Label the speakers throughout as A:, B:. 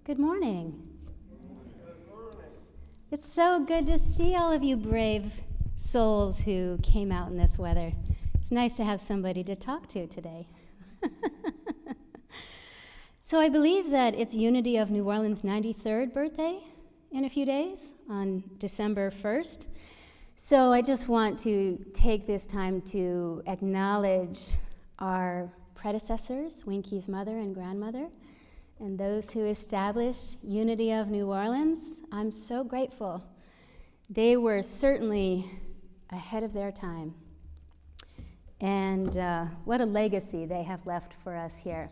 A: Good morning. It's so good to see all of you brave souls who came out in this weather. It's nice to have somebody to talk to today. So I believe that it's Unity of New Orleans' 93rd birthday in a few days, on December 1st. So I just want to take this time to acknowledge our predecessors, Winky's mother and grandmother, and those who established Unity of New Orleans. I'm so grateful. They were certainly ahead of their time. And what a legacy they have left for us here.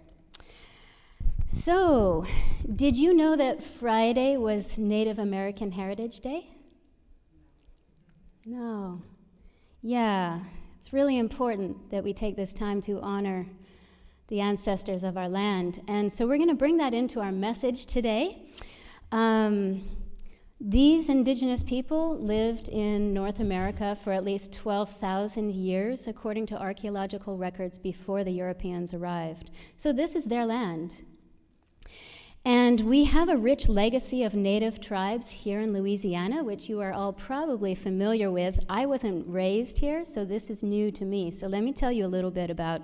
A: So, did you know that Friday was Native American Heritage Day? No. Yeah, it's really important that we take this time to honor the ancestors of our land. And so we're going to bring that into our message today. These indigenous people lived in North America for at least 12,000 years, according to archaeological records before the Europeans arrived. So this is their land. And we have a rich legacy of native tribes here in Louisiana, which you are all probably familiar with. I wasn't raised here, so this is new to me. So let me tell you a little bit about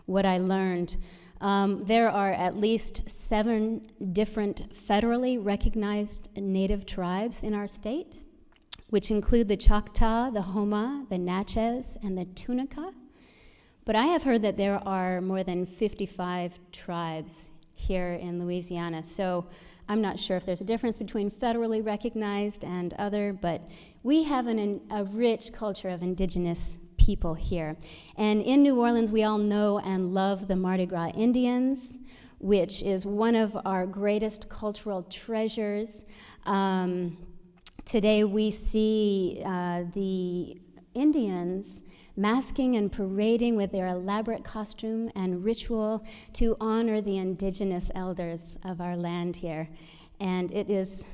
A: what I learned. There are at least 7 different federally recognized native tribes in our state, which include the Choctaw, the Homa, the Natchez, and the Tunica. But I have heard that there are more than 55 tribes here in Louisiana. So I'm not sure if there's a difference between federally recognized and other, but we have a rich culture of indigenous people here. And in New Orleans, we all know and love the Mardi Gras Indians, which is one of our greatest cultural treasures. Today we see the Indians masking and parading with their elaborate costume and ritual to honor the indigenous elders of our land here. And it is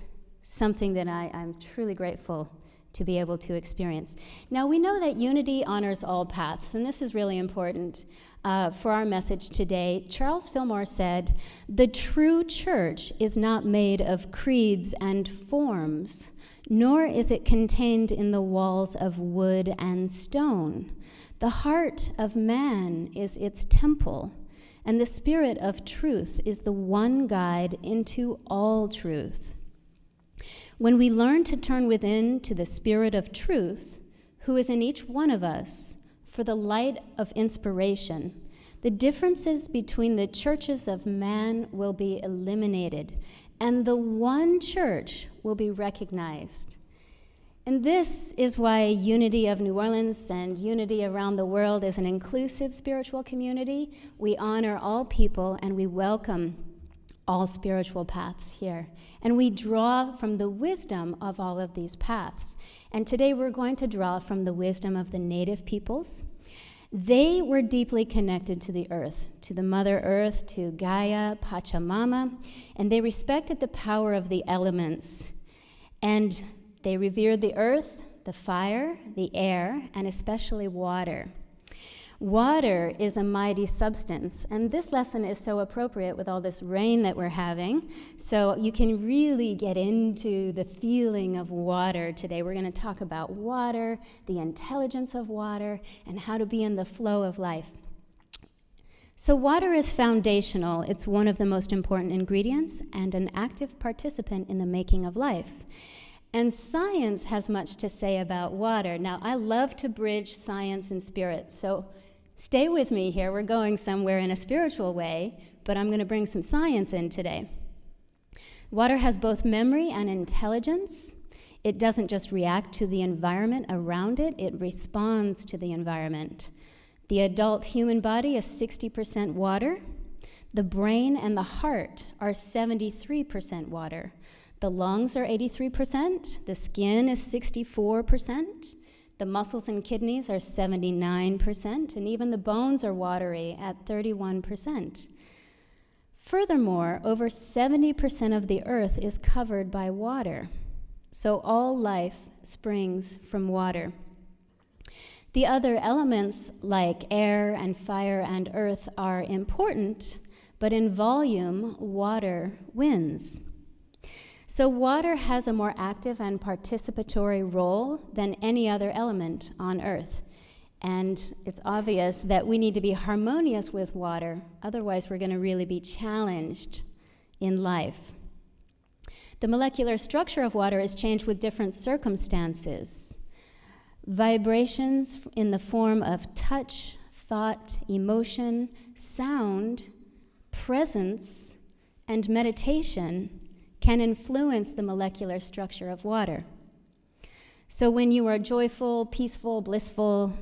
A: something that I'm truly grateful to be able to experience. Now, we know that unity honors all paths, and this is really important for our message today. Charles Fillmore said, "The true church is not made of creeds and forms, nor is it contained in the walls of wood and stone. The heart of man is its temple, and the spirit of truth is the one guide into all truth. When we learn to turn within to the spirit of truth, who is in each one of us, for the light of inspiration, the differences between the churches of man will be eliminated, and the one church will be recognized." And this is why Unity of New Orleans and Unity around the world is an inclusive spiritual community. We honor all people and we welcome all spiritual paths here. And we draw from the wisdom of all of these paths. And today we're going to draw from the wisdom of the native peoples. They were deeply connected to the earth, to the Mother Earth, to Gaia, Pachamama, and they respected the power of the elements. And they revered the earth, the fire, the air, and especially water. Water is a mighty substance, and this lesson is so appropriate with all this rain that we're having, so you can really get into the feeling of water today. We're going to talk about water, the intelligence of water, and how to be in the flow of life. So water is foundational. It's one of the most important ingredients and an active participant in the making of life. And science has much to say about water. Now, I love to bridge science and spirit, so stay with me here. We're going somewhere in a spiritual way, but I'm going to bring some science in today. Water has both memory and intelligence. It doesn't just react to the environment around it, it responds to the environment. The adult human body is 60% water. The brain and the heart are 73% water. The lungs are 83%, the skin is 64%, the muscles and kidneys are 79%, and even the bones are watery at 31%. Furthermore, over 70% of the earth is covered by water, so all life springs from water. The other elements like air and fire and earth are important, but in volume, water wins. So water has a more active and participatory role than any other element on Earth. And it's obvious that we need to be harmonious with water, otherwise we're going to really be challenged in life. The molecular structure of water is changed with different circumstances. Vibrations in the form of touch, thought, emotion, sound, presence, and meditation can influence the molecular structure of water. So when you are joyful, peaceful, blissful,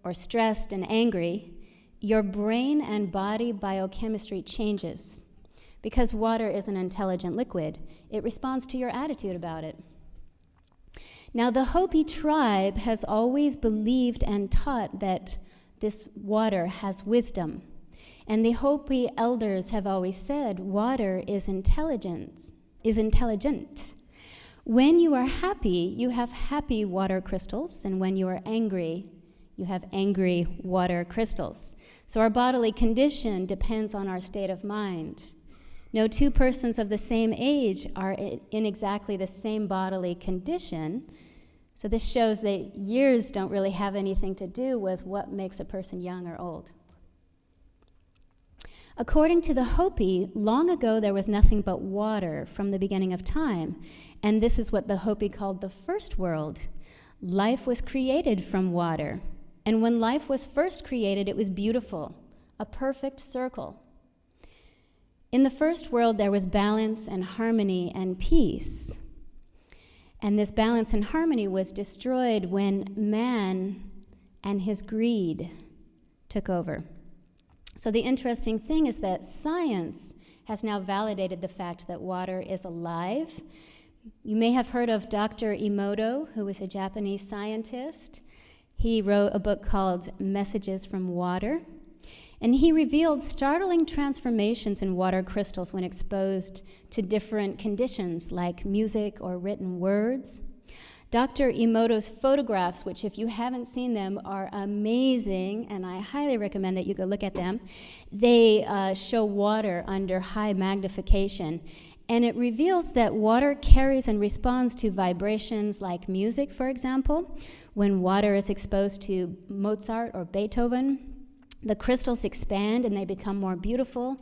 A: or stressed and angry, your brain and body biochemistry changes. Because water is an intelligent liquid, it responds to your attitude about it. Now, the Hopi tribe has always believed and taught that this water has wisdom. And the Hopi elders have always said water is intelligent. When you are happy, you have happy water crystals, and when you are angry, you have angry water crystals. So our bodily condition depends on our state of mind. No two persons of the same age are in exactly the same bodily condition. So this shows that years don't really have anything to do with what makes a person young or old. According to the Hopi, long ago there was nothing but water from the beginning of time. And this is what the Hopi called the first world. Life was created from water. And when life was first created, it was beautiful, a perfect circle. In the first world, there was balance and harmony and peace. And this balance and harmony was destroyed when man and his greed took over. So the interesting thing is that science has now validated the fact that water is alive. You may have heard of Dr. Emoto, who was a Japanese scientist. He wrote a book called Messages from Water. And he revealed startling transformations in water crystals when exposed to different conditions like music or written words. Dr. Emoto's photographs, which if you haven't seen them, are amazing, and I highly recommend that you go look at them. They show water under high magnification, and it reveals that water carries and responds to vibrations like music, for example. When water is exposed to Mozart or Beethoven, the crystals expand and they become more beautiful,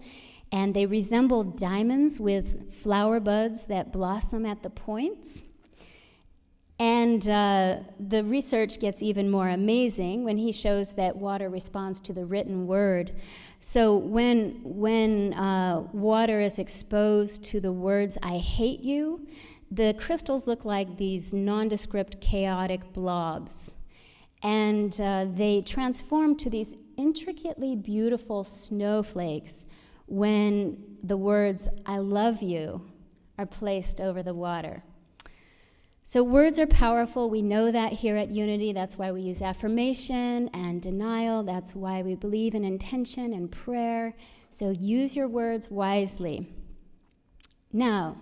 A: and they resemble diamonds with flower buds that blossom at the points. And the research gets even more amazing when he shows that water responds to the written word. So when water is exposed to the words, "I hate you," the crystals look like these nondescript, chaotic blobs. And they transform to these intricately beautiful snowflakes when the words, "I love you," are placed over the water. So words are powerful. We know that here at Unity. That's why we use affirmation and denial. That's why we believe in intention and prayer. So use your words wisely. Now,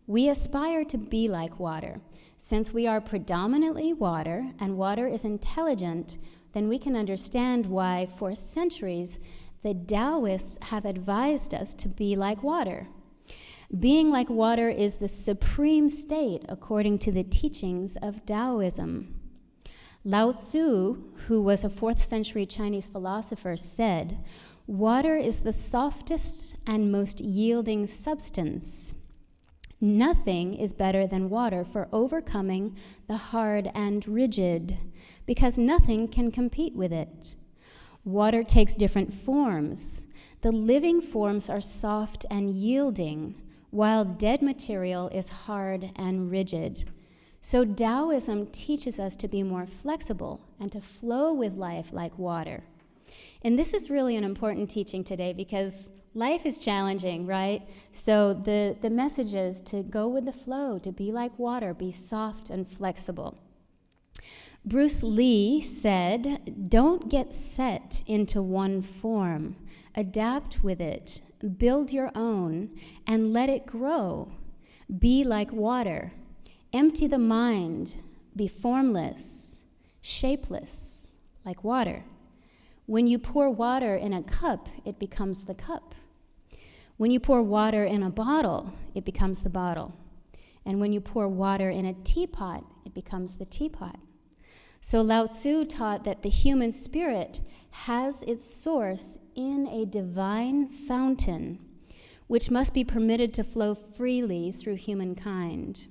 A: we aspire to be like water. Since we are predominantly water, and water is intelligent, then we can understand why, for centuries, the Taoists have advised us to be like water. Being like water is the supreme state according to the teachings of Taoism. Lao Tzu, who was a 4th century Chinese philosopher, said, "Water is the softest and most yielding substance. Nothing is better than water for overcoming the hard and rigid, because nothing can compete with it. Water takes different forms. The living forms are soft and yielding, while dead material is hard and rigid. So Taoism teaches us to be more flexible and to flow with life like water." And this is really an important teaching today because life is challenging, right? So the message is to go with the flow, to be like water, be soft and flexible. Bruce Lee said, "Don't get set into one form. Adapt with it. Build your own and let it grow. Be like water. Empty the mind. Be formless, shapeless, like water. When you pour water in a cup, it becomes the cup. When you pour water in a bottle, it becomes the bottle. And when you pour water in a teapot, it becomes the teapot. So Lao Tzu taught that the human spirit has its source in a divine fountain, which must be permitted to flow freely through humankind.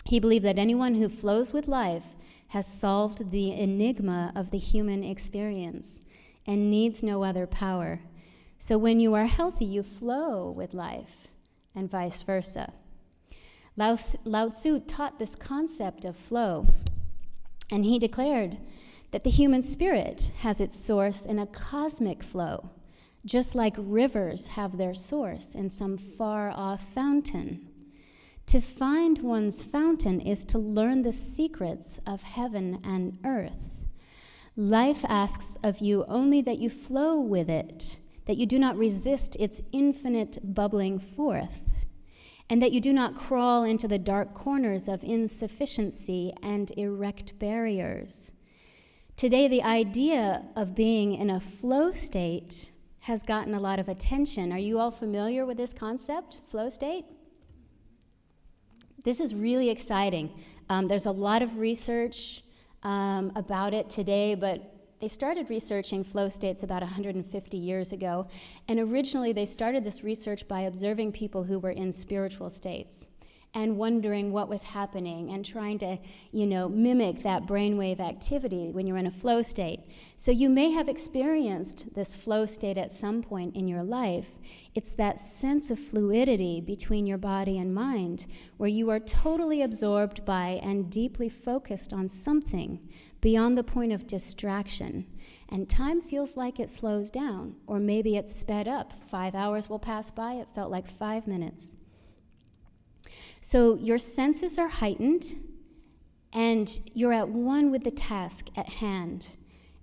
A: He believed that anyone who flows with life has solved the enigma of the human experience and needs no other power. So when you are healthy, you flow with life, and vice versa. Lao Tzu taught this concept of flow, and he declared that the human spirit has its source in a cosmic flow, just like rivers have their source in some far-off fountain. To find one's fountain is to learn the secrets of heaven and earth. Life asks of you only that you flow with it, that you do not resist its infinite bubbling forth, and that you do not crawl into the dark corners of insufficiency and erect barriers. Today, the idea of being in a flow state has gotten a lot of attention. Are you all familiar with this concept, flow state? This is really exciting. There's a lot of research about it today, but they started researching flow states about 150 years ago, and originally they started this research by observing people who were in spiritual states and wondering what was happening and trying to, mimic that brainwave activity when you're in a flow state. So you may have experienced this flow state at some point in your life. It's that sense of fluidity between your body and mind where you are totally absorbed by and deeply focused on something beyond the point of distraction. And time feels like it slows down, or maybe it's sped up. 5 hours will pass by, it felt like 5 minutes. So your senses are heightened, and you're at one with the task at hand.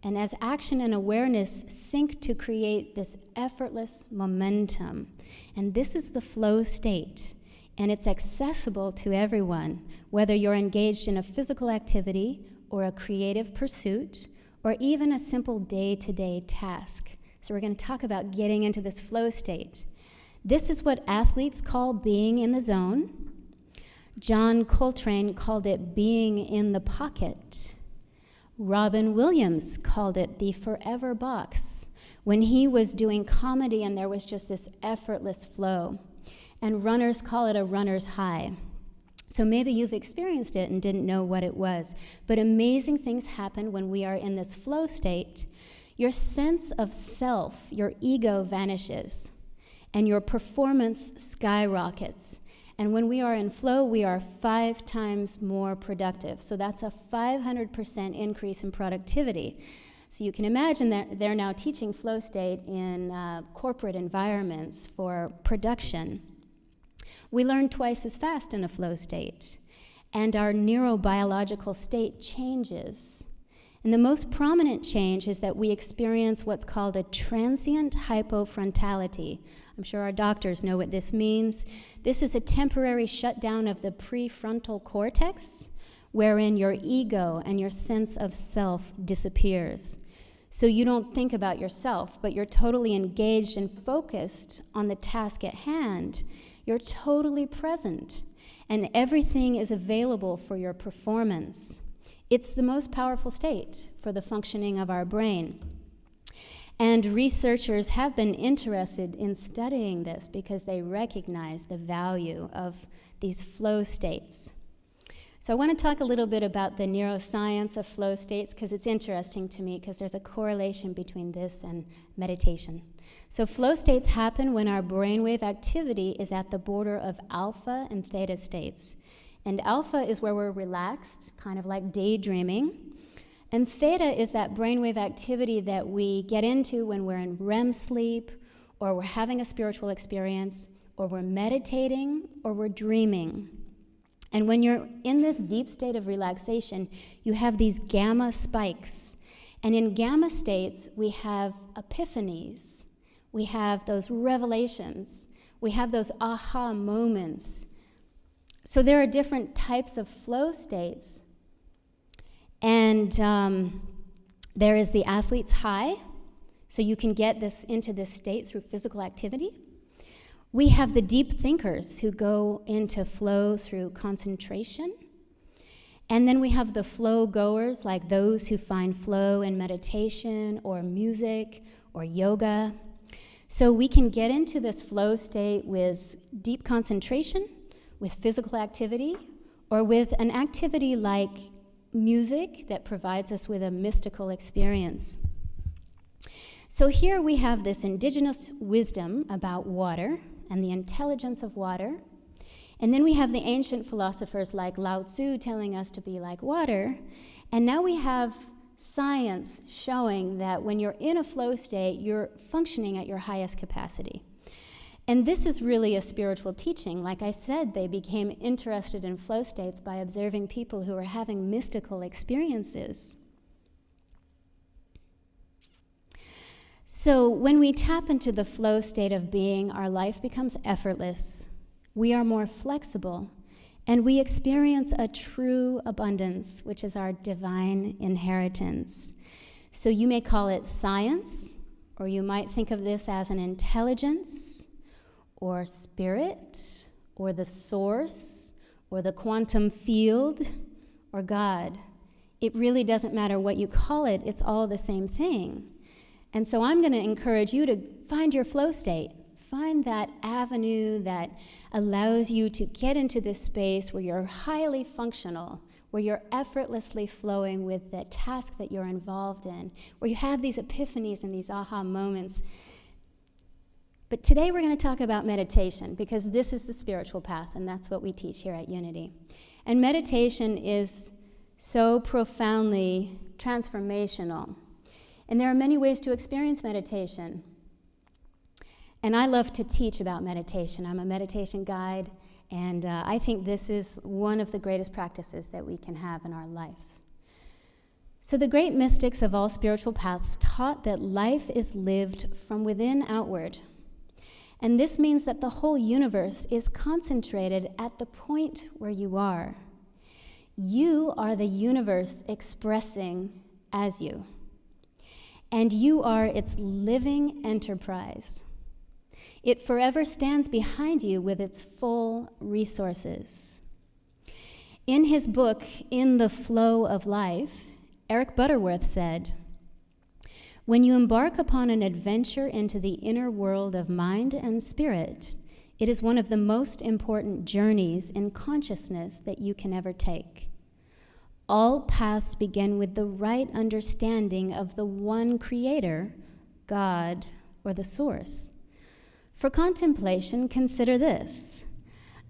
A: And as action and awareness sync to create this effortless momentum. And this is the flow state, and it's accessible to everyone, whether you're engaged in a physical activity or a creative pursuit, or even a simple day-to-day task. So we're going to talk about getting into this flow state. This is what athletes call being in the zone. John Coltrane called it being in the pocket. Robin Williams called it the forever box when he was doing comedy and there was just this effortless flow. And runners call it a runner's high. So maybe you've experienced it and didn't know what it was. But amazing things happen when we are in this flow state. Your sense of self, your ego vanishes, and your performance skyrockets. And when we are in flow, we are 5 times more productive. So that's a 500% increase in productivity. So you can imagine that they're now teaching flow state in corporate environments for production. We learn twice as fast in a flow state, and our neurobiological state changes. And the most prominent change is that we experience what's called a transient hypofrontality. I'm sure our doctors know what this means. This is a temporary shutdown of the prefrontal cortex, wherein your ego and your sense of self disappears. So you don't think about yourself, but you're totally engaged and focused on the task at hand. You're totally present, and everything is available for your performance. It's the most powerful state for the functioning of our brain. And researchers have been interested in studying this because they recognize the value of these flow states. So I want to talk a little bit about the neuroscience of flow states because it's interesting to me because there's a correlation between this and meditation. So flow states happen when our brainwave activity is at the border of alpha and theta states. And alpha is where we're relaxed, kind of like daydreaming. And theta is that brainwave activity that we get into when we're in REM sleep, or we're having a spiritual experience, or we're meditating, or we're dreaming. And when you're in this deep state of relaxation, you have these gamma spikes. And in gamma states, we have epiphanies. We have those revelations. We have those aha moments. So there are different types of flow states. And there is the athlete's high. So you can get this into this state through physical activity. We have the deep thinkers who go into flow through concentration. And then we have the flow goers, like those who find flow in meditation or music or yoga. So we can get into this flow state with deep concentration, with physical activity, or with an activity like music that provides us with a mystical experience. So here we have this indigenous wisdom about water and the intelligence of water. And then we have the ancient philosophers like Lao Tzu telling us to be like water. And now we have science showing that when you're in a flow state, you're functioning at your highest capacity. And this is really a spiritual teaching. Like I said, they became interested in flow states by observing people who were having mystical experiences. So when we tap into the flow state of being, our life becomes effortless. We are more flexible, and we experience a true abundance, which is our divine inheritance. So you may call it science, or you might think of this as an intelligence, or spirit, or the source, or the quantum field, or God. It really doesn't matter what you call it, it's all the same thing. And so I'm going to encourage you to find your flow state. Find that avenue that allows you to get into this space where you're highly functional, where you're effortlessly flowing with the task that you're involved in, where you have these epiphanies and these aha moments. But today we're going to talk about meditation, because this is the spiritual path, and that's what we teach here at Unity. And meditation is so profoundly transformational. And there are many ways to experience meditation. And I love to teach about meditation. I'm a meditation guide, and I think this is one of the greatest practices that we can have in our lives. So the great mystics of all spiritual paths taught that life is lived from within outward. And this means that the whole universe is concentrated at the point where you are. You are the universe expressing as you. And you are its living enterprise. It forever stands behind you with its full resources. In his book, In the Flow of Life, Eric Butterworth said, "When you embark upon an adventure into the inner world of mind and spirit, it is one of the most important journeys in consciousness that you can ever take. All paths begin with the right understanding of the one creator, God, or the source. For contemplation, consider this.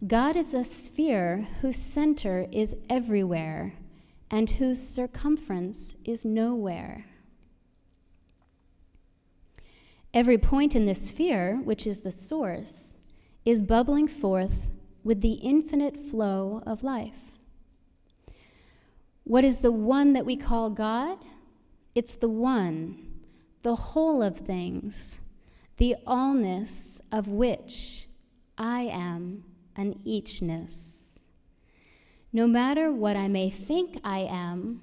A: God is a sphere whose center is everywhere and whose circumference is nowhere. Every point in this sphere, which is the source, is bubbling forth with the infinite flow of life. What is the one that we call God? It's the one, the whole of things, the allness of which I am an eachness. No matter what I may think I am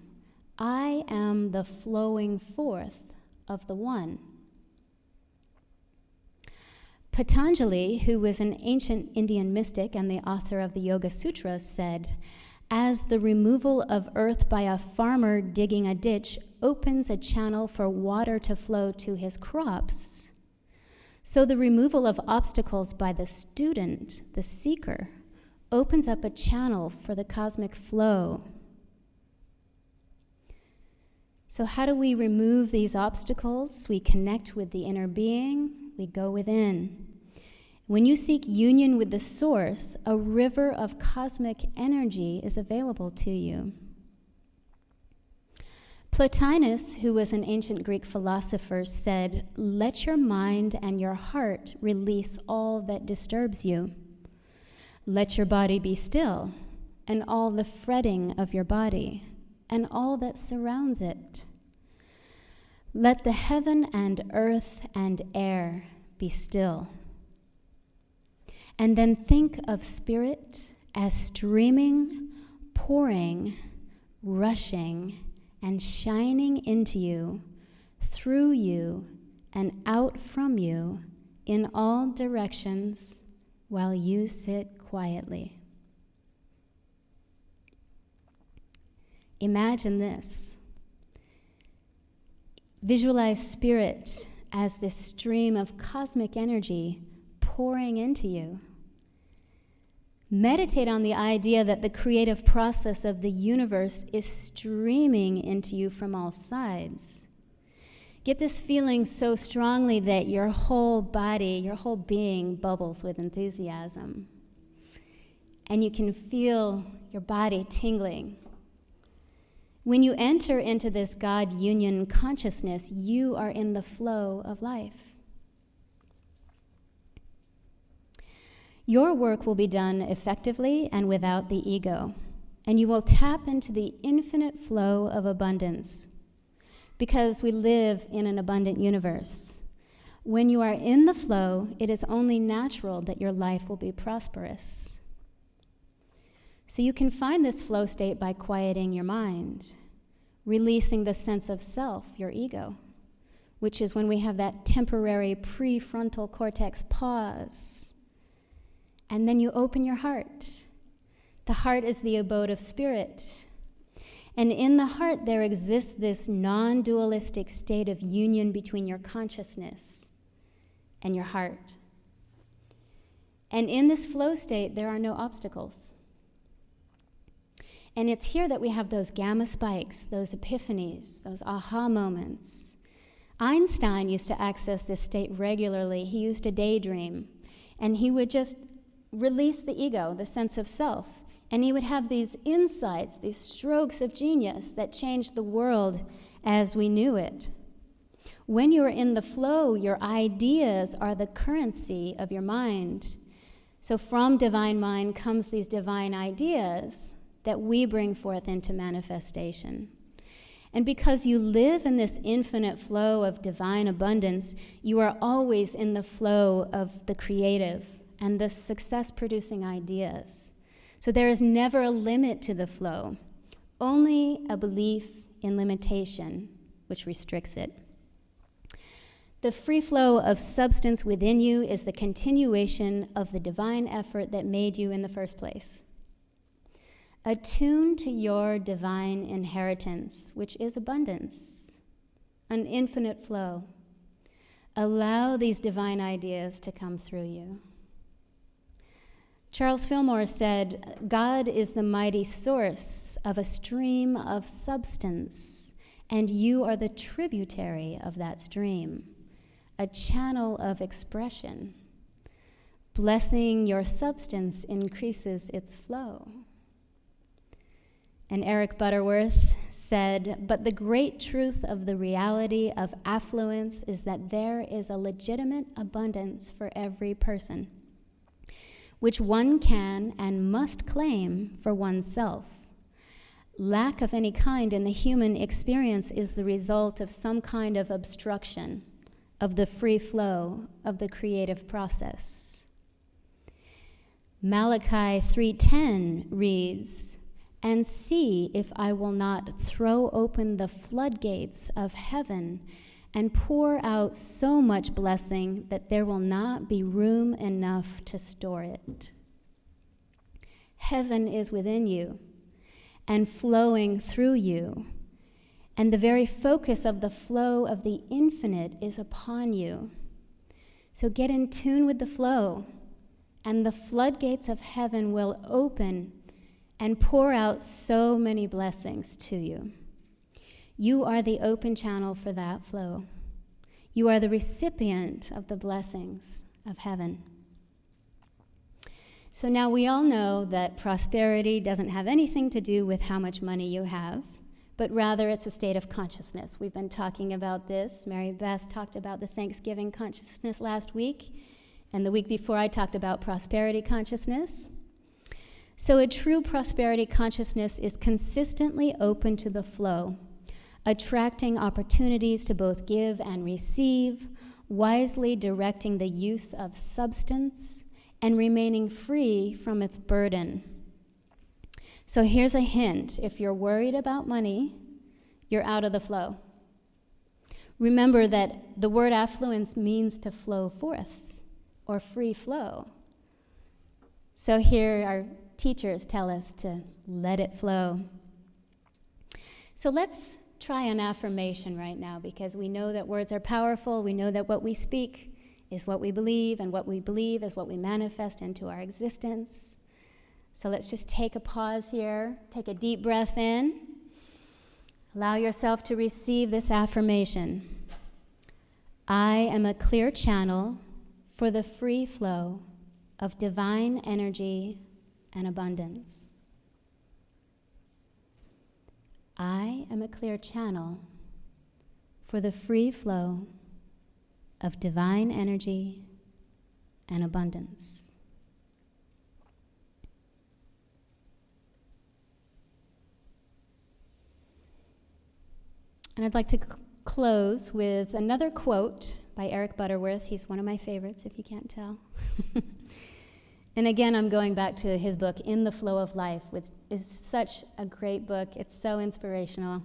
A: the flowing forth of the one." Patanjali, who was an ancient Indian mystic and the author of the Yoga Sutras, said, "As the removal of earth by a farmer digging a ditch opens a channel for water to flow to his crops, so the removal of obstacles by the student, the seeker, opens up a channel for the cosmic flow." So how do we remove these obstacles? We connect with the inner being. We go within. When you seek union with the source, a river of cosmic energy is available to you. Plotinus, who was an ancient Greek philosopher, said, "Let your mind and your heart release all that disturbs you. Let your body be still, and all the fretting of your body, and all that surrounds it. Let the heaven and earth and air be still." And then think of spirit as streaming, pouring, rushing, and shining into you, through you, and out from you in all directions while you sit quietly. Imagine this. Visualize spirit as this stream of cosmic energy pouring into you. Meditate on the idea that the creative process of the universe is streaming into you from all sides. Get this feeling so strongly that your whole body, your whole being bubbles with enthusiasm. And you can feel your body tingling. When you enter into this God union consciousness, you are in the flow of life. Your work will be done effectively and without the ego, and you will tap into the infinite flow of abundance because we live in an abundant universe. When you are in the flow, it is only natural that your life will be prosperous. So you can find this flow state by quieting your mind, releasing the sense of self, your ego, which is when we have that temporary prefrontal cortex pause. And then you open your heart. The heart is the abode of spirit. And in the heart, there exists this non-dualistic state of union between your consciousness and your heart. And in this flow state, there are no obstacles. And it's here that we have those gamma spikes, those epiphanies, those aha moments. Einstein used to access this state regularly. He used to daydream, and he would just release the ego, the sense of self, and he would have these insights, these strokes of genius that changed the world as we knew it. When you're in the flow, your ideas are the currency of your mind. So from divine mind comes these divine ideas that we bring forth into manifestation. And because you live in this infinite flow of divine abundance, you are always in the flow of the creative and the success-producing ideas. So there is never a limit to the flow, only a belief in limitation, which restricts it. The free flow of substance within you is the continuation of the divine effort that made you in the first place. Attune to your divine inheritance, which is abundance, an infinite flow. Allow these divine ideas to come through you. Charles Fillmore said, God is the mighty source of a stream of substance, and you are the tributary of that stream, a channel of expression. Blessing your substance increases its flow. And Eric Butterworth said, but the great truth of the reality of affluence is that there is a legitimate abundance for every person, which one can and must claim for oneself. Lack of any kind in the human experience is the result of some kind of obstruction of the free flow of the creative process. Malachi 3:10 reads, and see if I will not throw open the floodgates of heaven and pour out so much blessing that there will not be room enough to store it. Heaven is within you and flowing through you, and the very focus of the flow of the infinite is upon you. So get in tune with the flow, and the floodgates of heaven will open and pour out so many blessings to you. You are the open channel for that flow. You are the recipient of the blessings of heaven. So now we all know that prosperity doesn't have anything to do with how much money you have, but rather it's a state of consciousness. We've been talking about this. Mary Beth talked about the Thanksgiving consciousness last week, and the week before I talked about prosperity consciousness. So a true prosperity consciousness is consistently open to the flow, attracting opportunities to both give and receive, wisely directing the use of substance, and remaining free from its burden. So here's a hint. If you're worried about money, you're out of the flow. Remember that the word affluence means to flow forth, or free flow. So here our teachers tell us to let it flow. So let's try an affirmation right now, because we know that words are powerful. We know that what we speak is what we believe, and what we believe is what we manifest into our existence. So let's just take a pause here, take a deep breath in. Allow yourself to receive this affirmation. I am a clear channel for the free flow of divine energy and abundance. I am a clear channel for the free flow of divine energy and abundance. And I'd like to close with another quote by Eric Butterworth. He's one of my favorites, if you can't tell. And again, I'm going back to his book, In the Flow of Life, which is such a great book. It's so inspirational.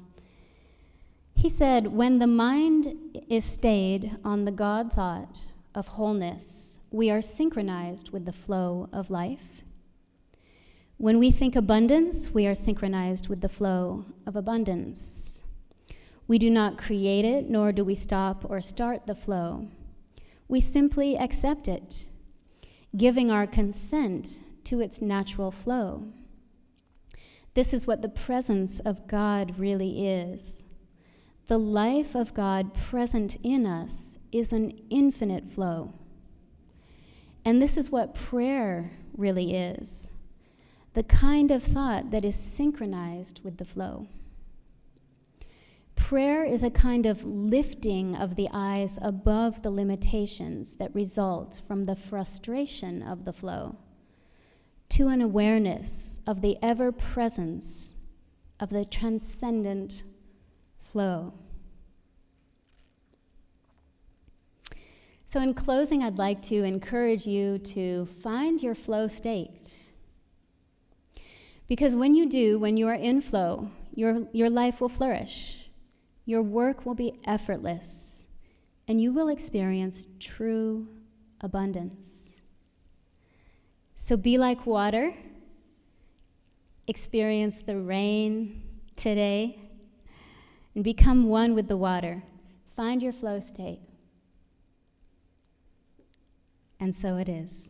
A: He said, when the mind is stayed on the God thought of wholeness, we are synchronized with the flow of life. When we think abundance, we are synchronized with the flow of abundance. We do not create it, nor do we stop or start the flow. We simply accept it, giving our consent to its natural flow. This is what the presence of God really is. The life of God present in us is an infinite flow. And this is what prayer really is, the kind of thought that is synchronized with the flow. Prayer is a kind of lifting of the eyes above the limitations that result from the frustration of the flow to an awareness of the ever-presence of the transcendent flow. So in closing, I'd like to encourage you to find your flow state. Because when you do, when you are in flow, your life will flourish. Your work will be effortless, and you will experience true abundance. So be like water. Experience the rain today, and become one with the water. Find your flow state. And so it is.